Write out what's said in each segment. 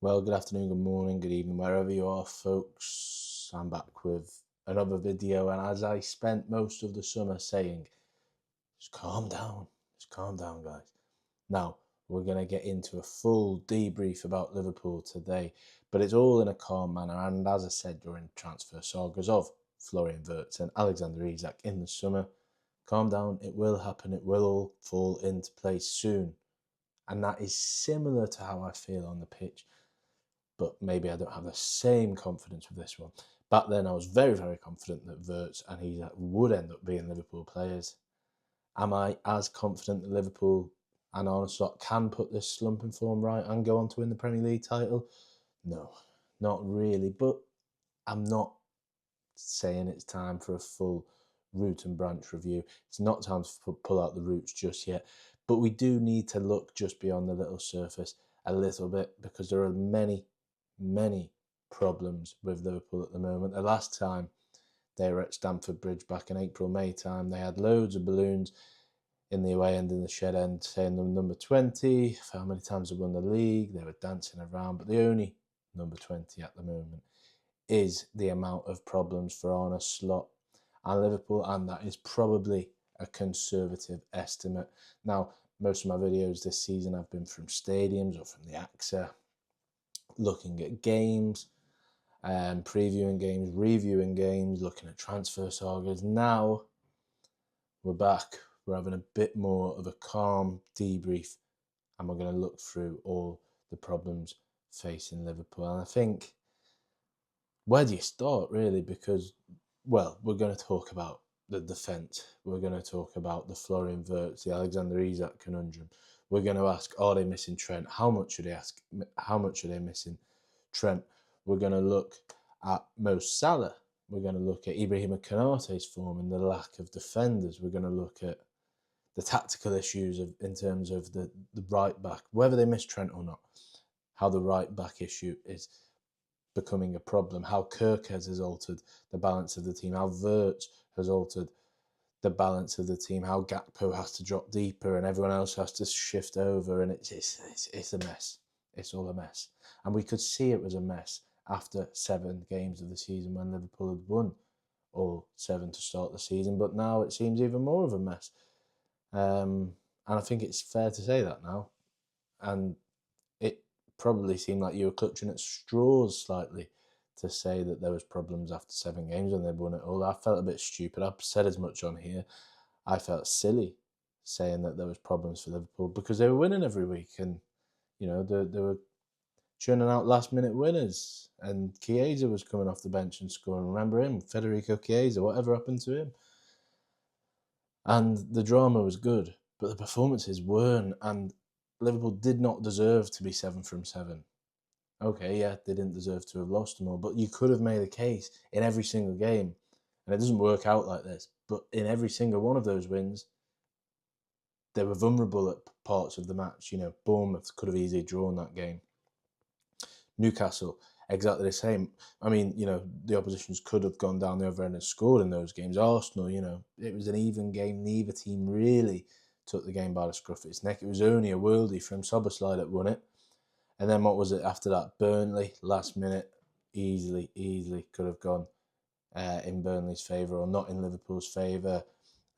Well, good afternoon, good morning, good evening, wherever you are, folks. I'm back with another video, and as I spent most of the summer saying, just calm down, guys. Now, we're going to get into a full debrief about Liverpool today, but it's all in a calm manner, and as I said during transfer sagas of Florian Wirtz and Alexander Isak in the summer, calm down, it will happen, it will all fall into place soon. And that is similar to how I feel on the pitch, but maybe I don't have the same confidence with this one. Back then, I was very, very confident that Wirtz and Isak would end up being Liverpool players. Am I as confident that Liverpool and Arne Slot can put this slumping form right and go on to win the Premier League title? No, not really. But I'm not saying it's time for a full root and branch review. It's not time to pull out the roots just yet. But we do need to look just beyond the little surface a little bit, because there are many problems with Liverpool at the moment. The last time they were at Stamford Bridge back in April, May time, they had loads of balloons in the away end, in the shed end, saying them number 20, for how many times they won the league. They were dancing around, but the only number 20 at the moment is the amount of problems for Arne Slot and Liverpool, and that is probably a conservative estimate. Now, most of my videos this season have been from stadiums or from the AXA, looking at games, previewing games, reviewing games, looking at transfer sagas. Now we're back. We're having a bit more of a calm debrief, and we're going to look through all the problems facing Liverpool. And I think, where do you start, really? Because, well, we're going to talk about the defence. We're going to talk about the Florian Wirtz, the Alexander Isak conundrum. We're going to ask, are they missing Trent? How much are they missing Trent? We're going to look at Mo Salah. We're going to look at Ibrahima Konate's form and the lack of defenders. We're going to look at the tactical issues in terms of the right back, whether they miss Trent or not, how the right back issue is becoming a problem, how Kirkes has altered the balance of the team, how Wirtz has altered the balance of the team, how Gakpo has to drop deeper and everyone else has to shift over, and it's a mess. It's all a mess. And we could see it was a mess after 7 games of the season when Liverpool had won all 7 to start the season, but now it seems even more of a mess. And I think it's fair to say that now. And it probably seemed like you were clutching at straws slightly to say that there was problems after 7 games when they'd won it all. I felt a bit stupid. I've said as much on here. I felt silly saying that there was problems for Liverpool because they were winning every week, and you know they were churning out last-minute winners. And Chiesa was coming off the bench and scoring. Remember him, Federico Chiesa? Whatever happened to him? And the drama was good, but the performances weren't. And Liverpool did not deserve to be 7 from 7. Okay, yeah, they didn't deserve to have lost them all, but you could have made a case in every single game. And it doesn't work out like this, but in every single one of those wins, they were vulnerable at parts of the match. You know, Bournemouth could have easily drawn that game. Newcastle, exactly the same. I mean, you know, the oppositions could have gone down the other end and scored in those games. Arsenal, you know, it was an even game. Neither team really took the game by the scruff of its neck. It was only a worldie from Szoboszlai that won it. And then what was it after that? Burnley, last minute, easily could have gone in Burnley's favour or not in Liverpool's favour.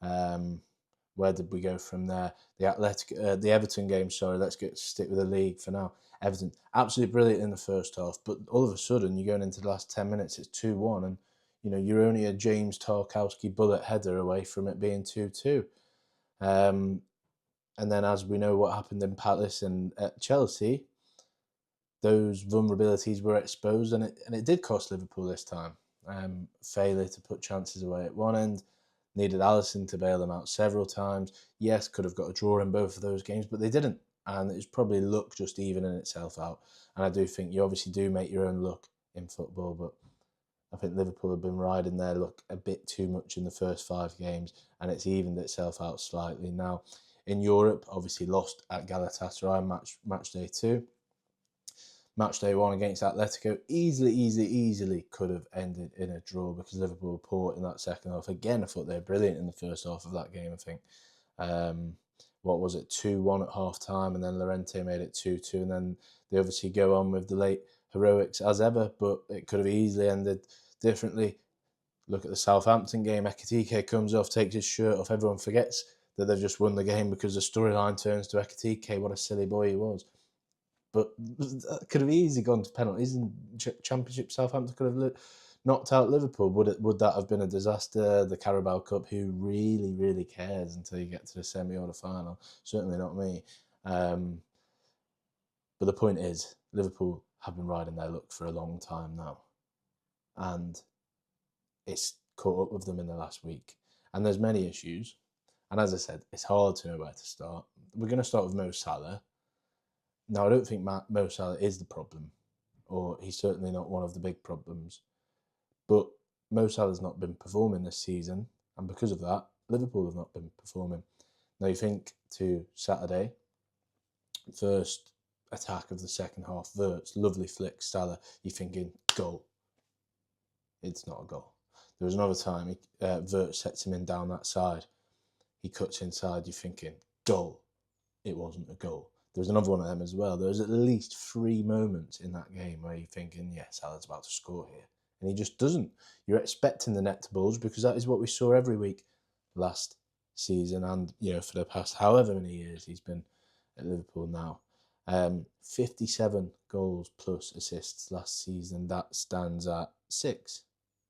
Where did we go from there? The Everton game. Sorry, let's stick with the league for now. Everton, absolutely brilliant in the first half, but all of a sudden you're going into the last 10 minutes, it's 2-1, and you know you're only a James Tarkowski bullet header away from it being 2-2. And then, as we know what happened in Palace and at Chelsea, those vulnerabilities were exposed, and it did cost Liverpool this time. Failure to put chances away at one end, needed Alisson to bail them out several times. Yes, could have got a draw in both of those games, but they didn't. And it's probably luck just evening itself out. And I do think you obviously do make your own luck in football, but I think Liverpool have been riding their luck a bit too much in the first 5 games, and it's evened itself out slightly. Now, in Europe, obviously lost at Galatasaray match day 2. Match day 1 against Atletico easily could have ended in a draw because Liverpool were poor in that second half. Again, I thought they were brilliant in the first half of that game, I think. what was it, 2-1 at half time, and then Llorente made it 2-2, and then they obviously go on with the late heroics as ever, but it could have easily ended differently. Look at the Southampton game. Ekitike comes off, takes his shirt off. Everyone forgets that they've just won the game because the storyline turns to Ekitike. What a silly boy he was. But that could have easily gone to penalties, and Championship Southampton could have knocked out Liverpool. Would that have been a disaster? The Carabao Cup, who really, really cares until you get to the semi or the final? Certainly not me. But the point is, Liverpool have been riding their luck for a long time now. And it's caught up with them in the last week. And there's many issues. And as I said, it's hard to know where to start. We're going to start with Mo Salah. Now, I don't think Mo Salah is the problem, or he's certainly not one of the big problems. But Mo Salah's not been performing this season, and because of that, Liverpool have not been performing. Now, you think to Saturday, first attack of the second half, Wirtz, lovely flick, Salah, you're thinking, goal. It's not a goal. There was another time, Wirtz sets him in down that side. He cuts inside, you're thinking, goal. It wasn't a goal. There was another one of them as well. There was at least 3 moments in that game where you're thinking, yeah, Salah's about to score here. And he just doesn't. You're expecting the net to bulge because that is what we saw every week last season and, for the past however many years he's been at Liverpool now. 57 goals plus assists last season. That stands at 6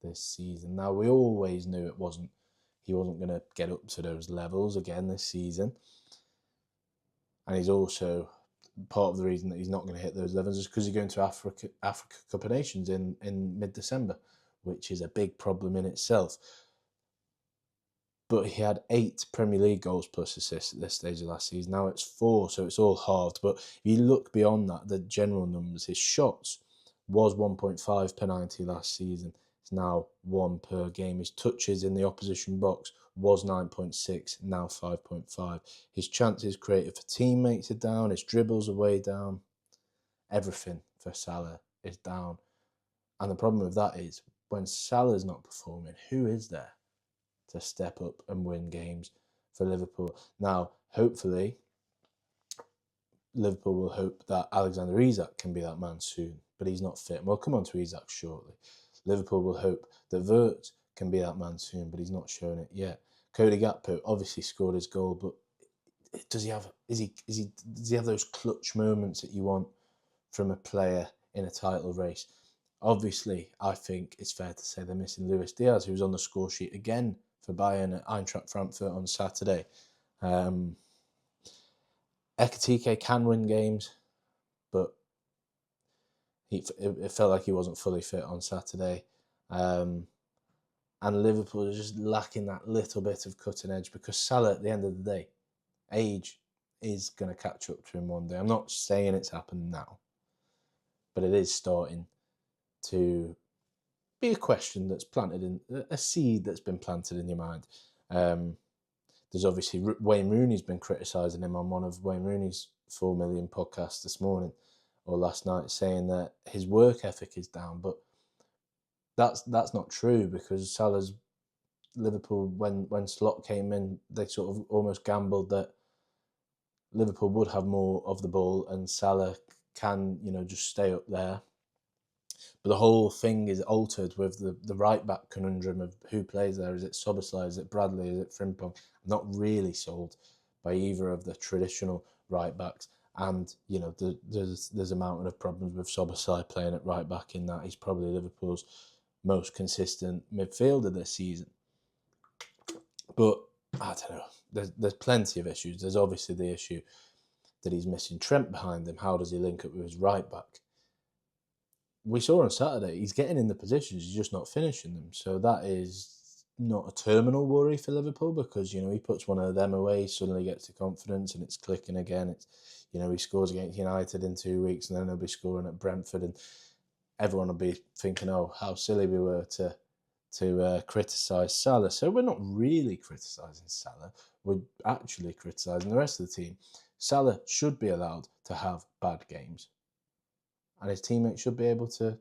this season. Now, we always knew he wasn't going to get up to those levels again this season. And he's also part of the reason that he's not going to hit those levels is because he's going to Africa Cup of Nations in mid-December, which is a big problem in itself. But he had 8 Premier League goals plus assists at this stage of last season. Now it's 4, so it's all halved. But if you look beyond that, the general numbers, his shots was 1.5 per 90 last season. It's now 1 per game. His touches in the opposition box was 9.6, now 5.5. His chances created for teammates are down. His dribbles are way down. Everything for Salah is down. And the problem with that is when Salah's not performing, who is there to step up and win games for Liverpool? Now, hopefully, Liverpool will hope that Alexander Isak can be that man soon, but he's not fit. And we'll come on to Isak shortly. Liverpool will hope that Wirtz can be that man soon, but he's not shown it yet. Cody Gakpo obviously scored his goal, but does he have those clutch moments that you want from a player in a title race? Obviously, I think it's fair to say they're missing Luis Diaz, who was on the score sheet again for Bayern at Eintracht Frankfurt on Saturday. Ekitike can win games, but it felt like he wasn't fully fit on Saturday. And Liverpool are just lacking that little bit of cutting edge because Salah, at the end of the day, age is going to catch up to him one day. I'm not saying it's happened now, but it is starting to be a question that's planted in a seed that's been planted in your mind. There's obviously Wayne Rooney's been criticising him on one of Wayne Rooney's 4 million podcasts this morning or last night, saying that his work ethic is down, but that's not true because Salah's Liverpool, when Slot came in, they sort of almost gambled that Liverpool would have more of the ball and Salah can, just stay up there. But the whole thing is altered with the right-back conundrum of who plays there. Is it Szoboszlai? Is it Bradley? Is it Frimpong? I'm not really sold by either of the traditional right-backs. And, there's a mountain of problems with Szoboszlai playing at right-back in that he's probably Liverpool's most consistent midfielder this season. But, I don't know, there's plenty of issues. There's obviously the issue that he's missing Trent behind him. How does he link up with his right-back? We saw on Saturday, he's getting in the positions, he's just not finishing them. So that is not a terminal worry for Liverpool because, he puts one of them away, he suddenly gets the confidence and it's clicking again. It's, he scores against United in 2 weeks and then he'll be scoring at Brentford and everyone will be thinking, oh, how silly we were to criticise Salah. So we're not really criticising Salah, we're actually criticising the rest of the team. Salah should be allowed to have bad games. And his teammates should be able to,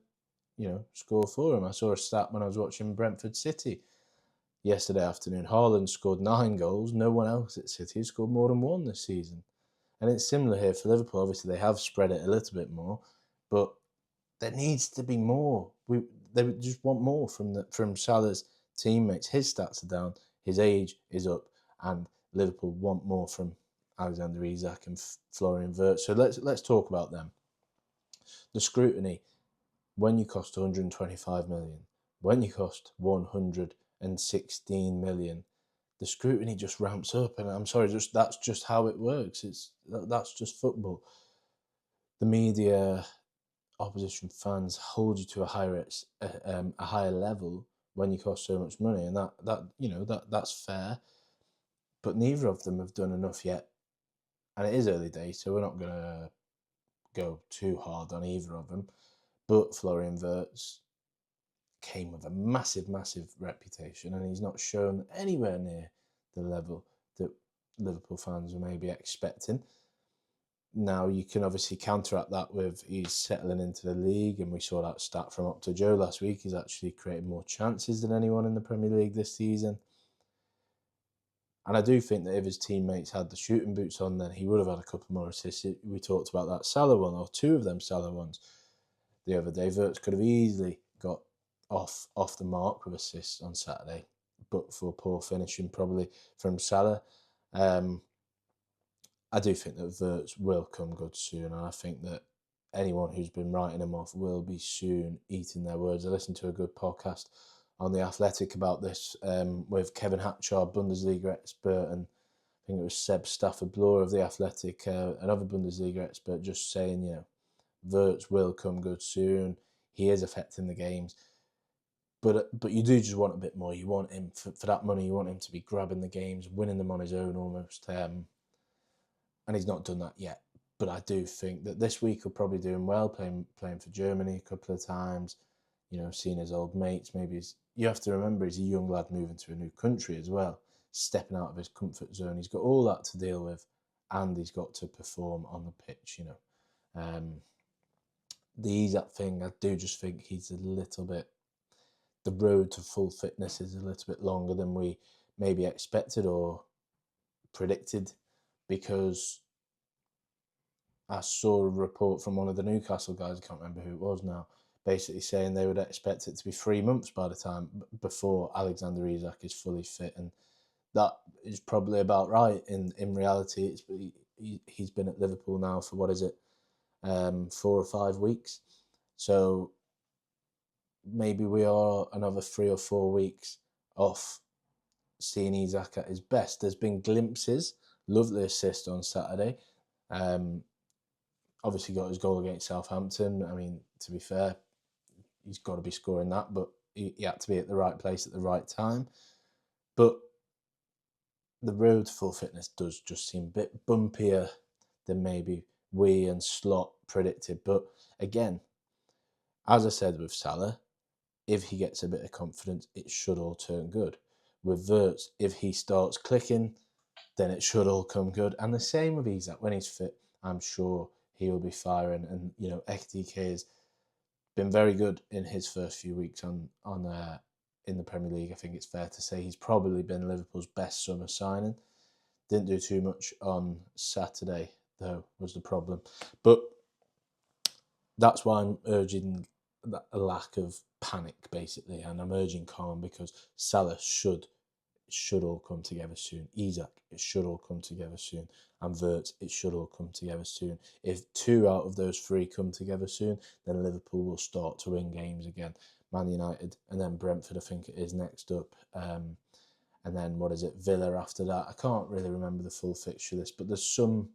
score for him. I saw a stat when I was watching Brentford City. yesterday afternoon. Haaland scored 9 goals. No one else at City has scored more than 1 this season. And it's similar here for Liverpool. Obviously, they have spread it a little bit more, but there needs to be more. They just want more from Salah's teammates. His stats are down, his age is up, and Liverpool want more from Alexander Isak and Florian Wirtz. So let's talk about them. The scrutiny, when you cost 125 million, when you cost 116 million, the scrutiny just ramps up. And I'm sorry, that's just how it works. That's just football. The media, opposition fans hold you to a higher level when you cost so much money, and that's fair. But neither of them have done enough yet, and it is early days, so we're not going to go too hard on either of them. But Florian Wirtz came with a massive reputation, and he's not shown anywhere near the level that Liverpool fans were maybe expecting. Now, you can obviously counteract that with he's settling into the league, and we saw that stat from Opta Joe last week. He's actually created more chances than anyone in the Premier League this season. And I do think that if his teammates had the shooting boots on, then he would have had a couple more assists. We talked about that Salah one, or 2 of them Salah ones, the other day. Wirtz could have easily got off the mark with assists on Saturday, but for poor finishing probably from Salah. I do think that Wirtz will come good soon, and I think that anyone who's been writing him off will be soon eating their words. I listened to a good podcast on The Athletic about this with Kevin Hatchard, Bundesliga expert, and I think it was Seb Stafford-Bloor of The Athletic, another Bundesliga expert, just saying, Wirtz will come good soon. He is affecting the games. But you do just want a bit more. You want him, for that money, you want him to be grabbing the games, winning them on his own almost. And he's not done that yet. But I do think that this week he'll probably do him well, playing for Germany a couple of times, seeing his old mates. Maybe you have to remember he's a young lad moving to a new country as well, stepping out of his comfort zone. He's got all that to deal with, and he's got to perform on the pitch, The Isak thing, I do just think he's a little bit, the road to full fitness is a little bit longer than we maybe expected or predicted, because I saw a report from one of the Newcastle guys, I can't remember who it was now, basically saying they would expect it to be 3 months by the time before Alexander Isak is fully fit, and that is probably about right. In reality, he's been at Liverpool now for 4 or 5 weeks, so maybe we are another 3 or 4 weeks off seeing Isak at his best. There's been glimpses, lovely assist on Saturday. Obviously got his goal against Southampton. I mean, to be fair, he's got to be scoring that, but he had to be at the right place at the right time. But the road to full fitness does just seem a bit bumpier than maybe we and Slot predicted. But again, as I said with Salah, if he gets a bit of confidence, it should all turn good. With Wirtz, if he starts clicking, then it should all come good. And the same with Isak. When he's fit, I'm sure he will be firing. And, Ekitike has been very good in his first few weeks in the Premier League. I think it's fair to say he's probably been Liverpool's best summer signing. Didn't do too much on Saturday, though, was the problem. But that's why I'm urging a lack of panic, basically, and I'm urging calm, because Salah should all come together soon. Isak, it should all come together soon. And Wirtz, it should all come together soon. If 2 out of those 3 come together soon, then Liverpool will start to win games again. Man United, and then Brentford, I think it is next up. And then, Villa after that. I can't really remember the full fixture list, but there's some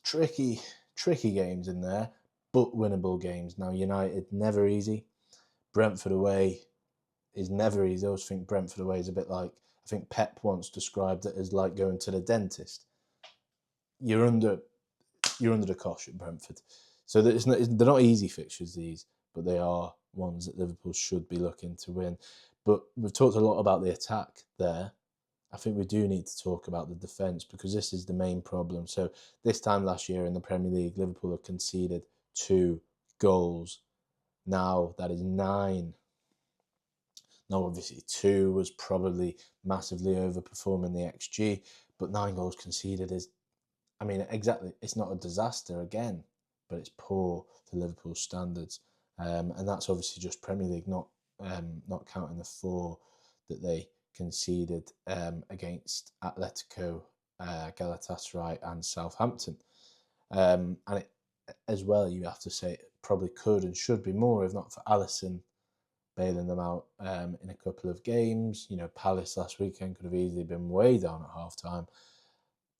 tricky games in there, but winnable games. Now, United, never easy. Brentford away is never easy. I always think Brentford away is a bit like, I think Pep once described it as like going to the dentist. You're under the cosh at Brentford. So they're not easy fixtures, these, but they are ones that Liverpool should be looking to win. But we've talked a lot about the attack there. I think we do need to talk about the defence, because this is the main problem. So this time last year in the Premier League, Liverpool have conceded 2 goals. Now that is 9. Now, obviously, 2 was probably massively overperforming the XG, but 9 goals conceded is, I mean, exactly, it's not a disaster again, but it's poor for Liverpool standards. And that's obviously just Premier League, not counting the 4 that they conceded against Atletico, Galatasaray and Southampton. And it, as well, you have to say, it probably could and should be more, if not for Alisson bailing them out in a couple of games. You know, Palace last weekend could have easily been way down at half-time.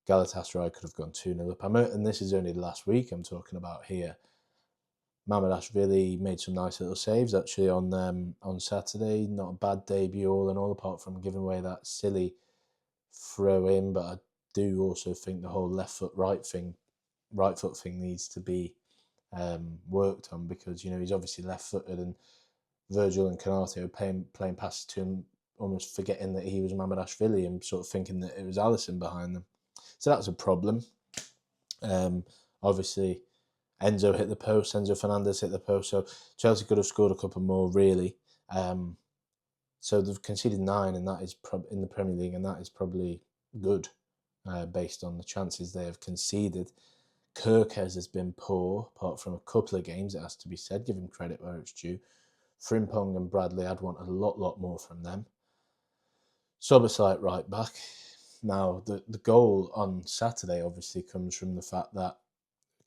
Galatasaray could have gone 2-0 up. And this is only the last week I'm talking about here. Mamardashvili made some nice little saves actually on Saturday. Not a bad debut all in all, apart from giving away that silly throw in. But I do also think the whole left foot right foot thing needs to be worked on, because you know he's obviously left footed, and Virgil and Konate were playing passes to him, almost forgetting that he was Mamardashvili and sort of thinking that it was Alisson behind them. So that's a problem. Obviously, Enzo hit the post. Enzo Fernandez hit the post. So Chelsea could have scored a couple more, really. So they've conceded 9, and that is in the Premier League, and that is probably good based on the chances they have conceded. Kirkes has been poor, apart from a couple of games, it has to be said. Give him credit where it's due. Frimpong and Bradley, I'd want a lot more from them. Szoboszlai right back. Now, the goal on Saturday obviously comes from the fact that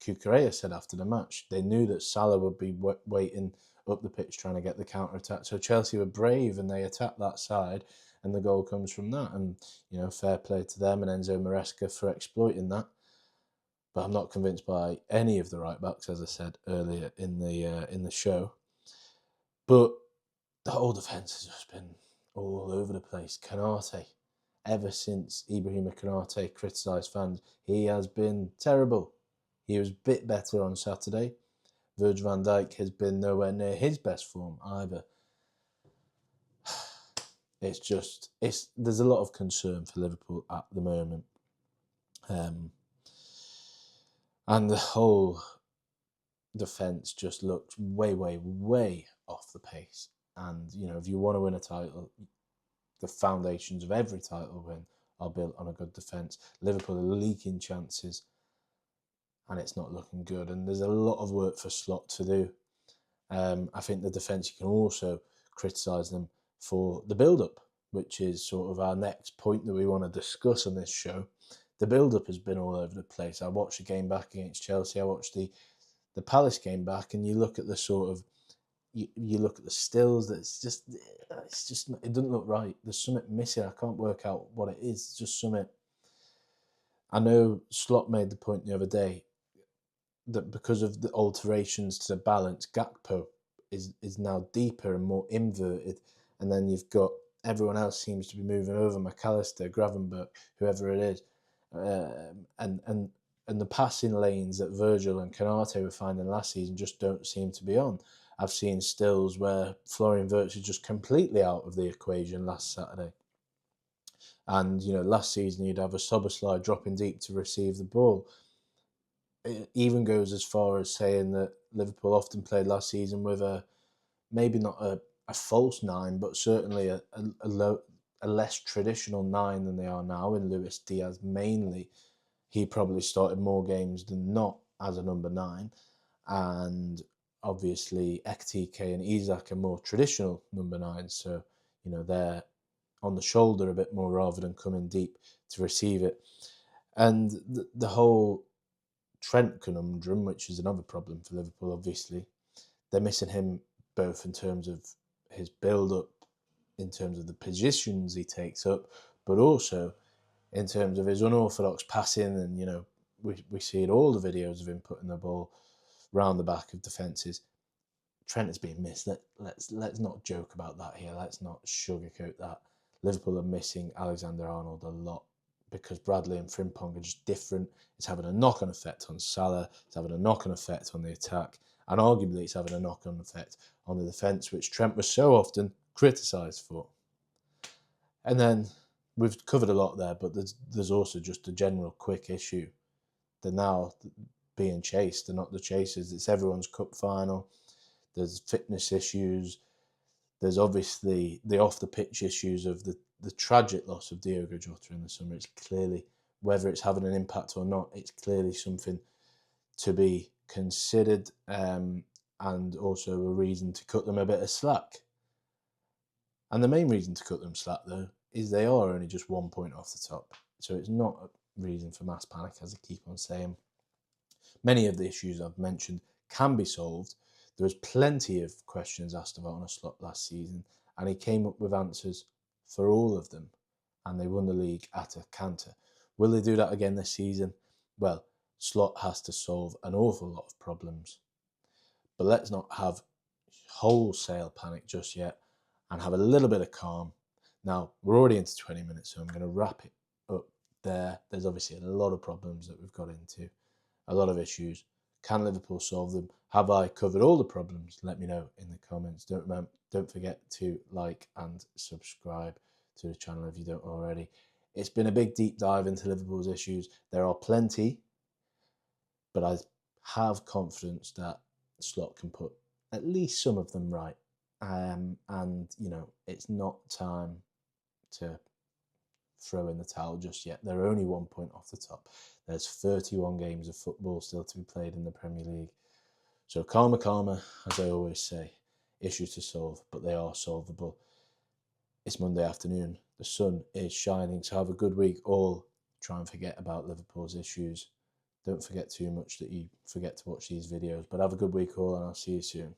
Cucurella said after the match they knew that Salah would be waiting up the pitch trying to get the counter-attack. So Chelsea were brave and they attacked that side, and the goal comes from that. And, you know, fair play to them and Enzo Maresca for exploiting that. But I'm not convinced by any of the right-backs, as I said earlier in the show. But the whole defence has just been all over the place. Konate, ever since Ibrahima Konate criticised fans, he has been terrible. He was a bit better on Saturday. Virgil van Dijk has been nowhere near his best form either. There's a lot of concern for Liverpool at the moment. And the whole defence just looked way off the pace. And, you know, if you want to win a title, the foundations of every title win are built on a good defence. Liverpool are leaking chances, and it's not looking good. And there's a lot of work for Slot to do. I think the defence, you can also criticise them for the build-up, which is sort of our next point that we want to discuss on this show. The build-up has been all over the place. I watched the game back against Chelsea. I watched the Palace game back, and you look at the sort of, you look at the stills. It's just it doesn't look right. There's something missing. I can't work out what it is. It's just something. I know Slot made the point the other day that because of the alterations to the balance, Gakpo is now deeper and more inverted, and then you've got everyone else seems to be moving over, McAllister, Gravenberch, whoever it is, and the passing lanes that Virgil and Konate were finding last season just don't seem to be on. I've seen stills where Florian Wirtz is just completely out of the equation last Saturday. And, you know, last season you'd have a Szoboszlai dropping deep to receive the ball. It even goes as far as saying that Liverpool often played last season with maybe not a false 9, but certainly a less traditional 9 than they are now in Luis Diaz mainly. He probably started more games than not as a number 9. And obviously Ekitike and Isak are more traditional number 9. So, you know, they're on the shoulder a bit more rather than coming deep to receive it. And the whole Trent conundrum, which is another problem for Liverpool, obviously. They're missing him both in terms of his build-up, in terms of the positions he takes up, but also in terms of his unorthodox passing. And, you know, we see in all the videos of him putting the ball round the back of defences. Trent is being missed. Let's not joke about that here. Let's not sugarcoat that. Liverpool are missing Alexander-Arnold a lot because Bradley and Frimpong are just different. It's having a knock-on effect on Salah. It's having a knock-on effect on the attack. And arguably it's having a knock-on effect on the defence, which Trent was so often criticised for. And then we've covered a lot there, but there's also just a general quick issue. They're now being chased. They're not the chasers. It's everyone's cup final. There's fitness issues. There's obviously the off-the-pitch issues of the tragic loss of Diogo Jota in the summer. It's clearly, whether it's having an impact or not, it's clearly something to be considered, and also a reason to cut them a bit of slack. And the main reason to cut them slack, though, is they are only just 1 point off the top. So it's not a reason for mass panic, as I keep on saying. Many of the issues I've mentioned can be solved. There was plenty of questions asked about Arne Slot last season, and he came up with answers for all of them, and they won the league at a canter. Will they do that again this season? Well, Slot has to solve an awful lot of problems. But let's not have wholesale panic just yet and have a little bit of calm. Now, we're already into 20 minutes, so I'm going to wrap it up there. There's obviously a lot of problems that we've got into, a lot of issues. Can Liverpool solve them? Have I covered all the problems? Let me know in the comments. Don't forget to like and subscribe to the channel if you don't already. It's been a big deep dive into Liverpool's issues. There are plenty, but I have confidence that Slot can put at least some of them right. And, you know, it's not time to throw in the towel just yet. They're only 1 point off the top. There's 31 games of football still to be played in the Premier League. So calmer, as I always say. Issues to solve, but they are solvable. It's Monday afternoon. The sun is shining, so have a good week all. Try and forget about Liverpool's issues. Don't forget too much that you forget to watch these videos. But have a good week all, and I'll see you soon.